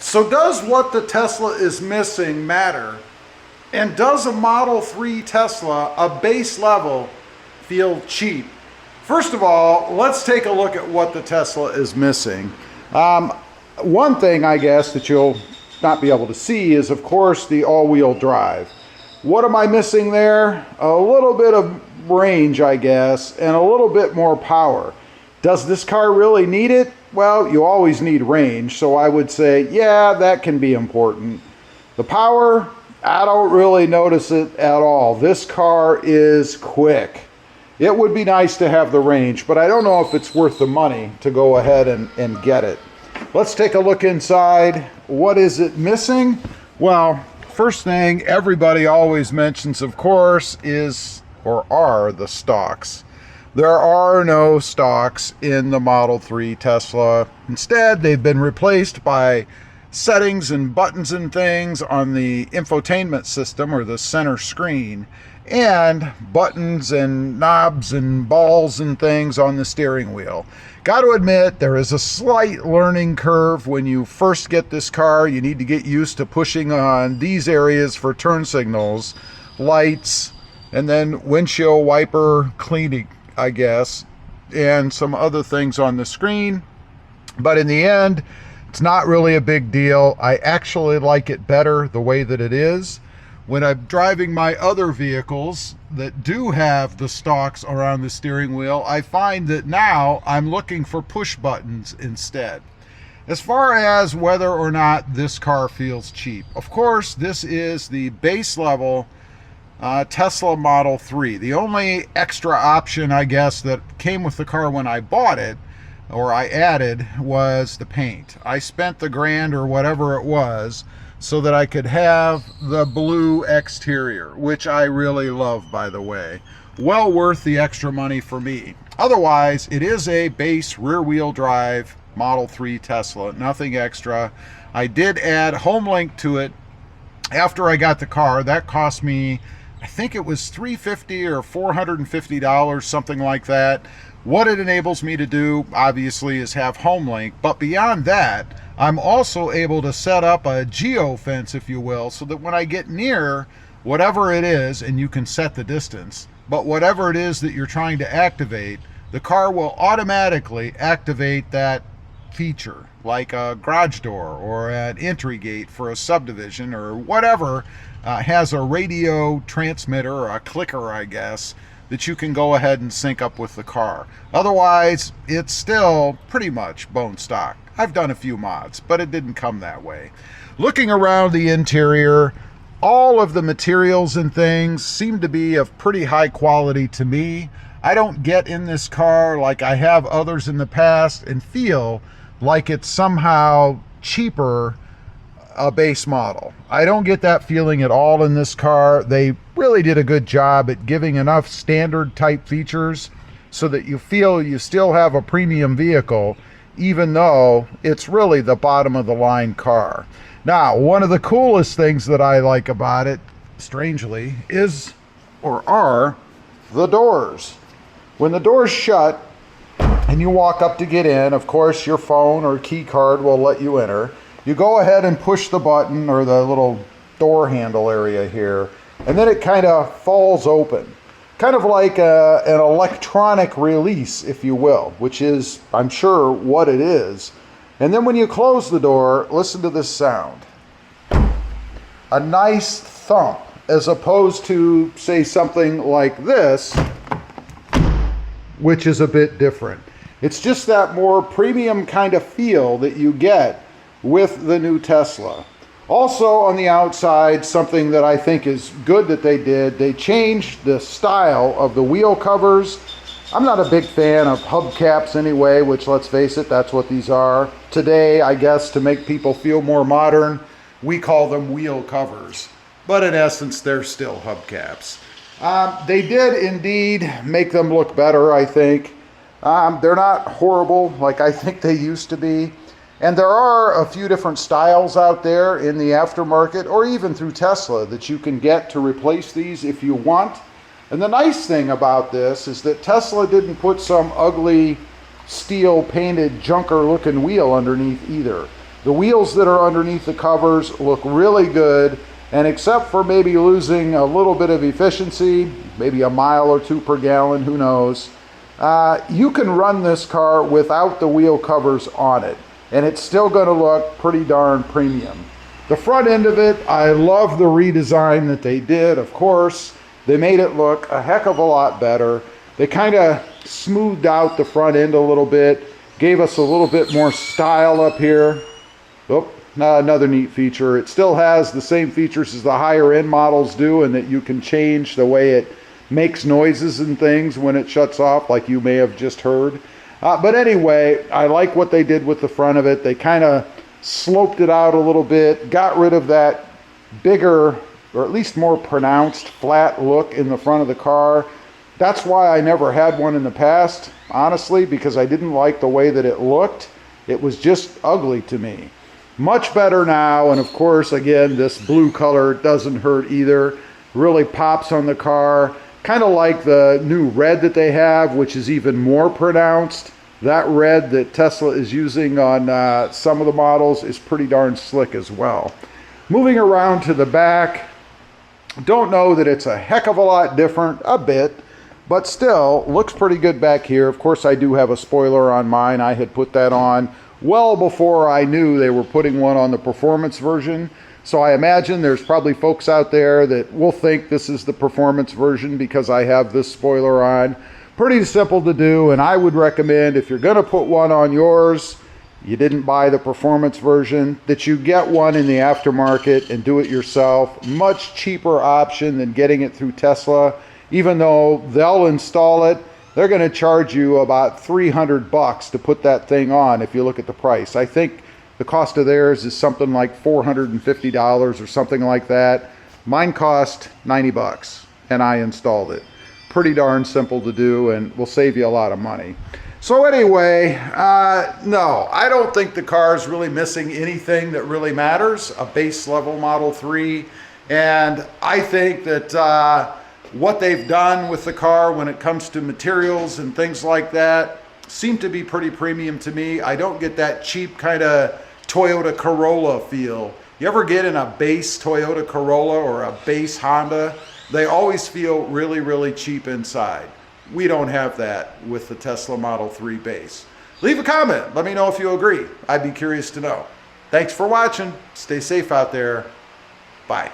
So does what the Tesla is missing matter? And does a Model 3 Tesla, a base level, feel cheap? First of all, let's take a look at what the Tesla is missing. One thing, I guess, that you'll not be able to see is, of course, the all-wheel drive. What am I missing there? A little bit of range, I guess, and a little bit more power. Does this car really need it? Well, you always need range, so I would say, yeah, that can be important. The power, I don't really notice it at all. This car is quick. It would be nice to have the range, but I don't know if it's worth the money to go ahead and get it. Let's take a look inside. What is it missing? Well, first thing everybody always mentions, of course, is or are the stalks. There are no stalks in the Model 3 Tesla. Instead, they've been replaced by settings and buttons and things on the infotainment system or the center screen, and buttons and knobs and balls and things on the steering wheel. Got to admit, there is a slight learning curve when you first get this car. You need to get used to pushing on these areas for turn signals, lights, and then windshield wiper cleaning, I guess, and some other things on the screen. But in the end, it's not really a big deal. I actually like it better the way that it is. When I'm driving my other vehicles that do have the stalks around the steering wheel, I find that now I'm looking for push buttons instead. As far as whether or not this car feels cheap, of course, this is the base level Tesla Model 3. The only extra option, I guess, that came with the car when I bought it, or I added, was the paint. I spent the $1,000 or whatever it was so that I could have the blue exterior, which I really love, by the way. Well worth the extra money for me. Otherwise, it is a base rear-wheel drive Model 3 Tesla, nothing extra. I did add HomeLink to it after I got the car. That cost me, I think it was $350 or $450, something like that. What it enables me to do, obviously, is have HomeLink, but beyond that, I'm also able to set up a geofence, if you will, so that when I get near whatever it is, and you can set the distance, but whatever it is that you're trying to activate, the car will automatically activate that feature, like a garage door or an entry gate for a subdivision or whatever has a radio transmitter or a clicker, I guess, that you can go ahead and sync up with the car. Otherwise, it's still pretty much bone stock. I've done a few mods, but it didn't come that way. Looking around the interior, all of the materials and things seem to be of pretty high quality to me. I don't get in this car like I have others in the past and feel like it's somehow cheaper a base model. I don't get that feeling at all in this car. They really did a good job at giving enough standard type features so that you feel you still have a premium vehicle, even though it's really the bottom of the line car. Now, one of the coolest things that I like about it, strangely, is or are the doors. When the doors shut and you walk up to get in, of course your phone or key card will let you enter. You go ahead and push the button or the little door handle area here, and then it kind of falls open. Kind of like an electronic release, if you will, which is, I'm sure, what it is. And then when you close the door, listen to this sound. A nice thump, as opposed to, say, something like this, which is a bit different. It's just that more premium kind of feel that you get with the new Tesla. Also on the outside, something that I think is good that they did, they changed the style of the wheel covers. I'm not a big fan of hubcaps anyway, which, let's face it, that's what these are. Today, I guess, to make people feel more modern, we call them wheel covers. But in essence, they're still hubcaps. They did indeed make them look better, I think. They're not horrible like I think they used to be. And there are a few different styles out there in the aftermarket or even through Tesla that you can get to replace these if you want. And the nice thing about this is that Tesla didn't put some ugly steel painted junker looking wheel underneath either. The wheels that are underneath the covers look really good, and except for maybe losing a little bit of efficiency, maybe a mile or two per gallon, who knows, you can run this car without the wheel covers on it, and it's still going to look pretty darn premium. The front end of it, I love the redesign that they did. Of course, they made it look a heck of a lot better. They kind of smoothed out the front end a little bit, gave us a little bit more style up here. Oh, another neat feature. It still has the same features as the higher end models do, in that you can change the way it makes noises and things when it shuts off, like you may have just heard. But anyway, I like what they did with the front of it. They kind of sloped it out a little bit, got rid of that bigger, or at least more pronounced flat look in the front of the car. That's why I never had one in the past, honestly, because I didn't like the way that it looked. It was just ugly to me. Much better now, and of course, again, this blue color doesn't hurt either. Really pops on the car. Kind of like the new red that they have, which is even more pronounced. That red that Tesla is using on some of the models is pretty darn slick as well. Moving around to the back, don't know that it's a heck of a lot different, a bit, but still looks pretty good back here. Of course, I do have a spoiler on mine. I had put that on well before I knew they were putting one on the performance version. So I imagine there's probably folks out there that will think this is the performance version because I have this spoiler on. Pretty simple to do, and I would recommend, if you're gonna put one on yours, you didn't buy the performance version, that you get one in the aftermarket and do it yourself. Much cheaper option than getting it through Tesla. Even though they'll install it, they're going to charge you about $300 to put that thing on if you look at the price. I think the cost of theirs is something like $450 or something like that. Mine cost $90 and I installed it. Pretty darn simple to do and will save you a lot of money. So anyway, no, I don't think the car is really missing anything that really matters, a base level Model 3. And I think that what they've done with the car when it comes to materials and things like that seem to be pretty premium to me. I don't get that cheap kind of Toyota Corolla feel. You ever get in a base Toyota Corolla or a base Honda? They always feel really, really cheap inside. We don't have that with the Tesla Model 3 base. Leave a comment. Let me know if you agree. I'd be curious to know. Thanks for watching. Stay safe out there. Bye.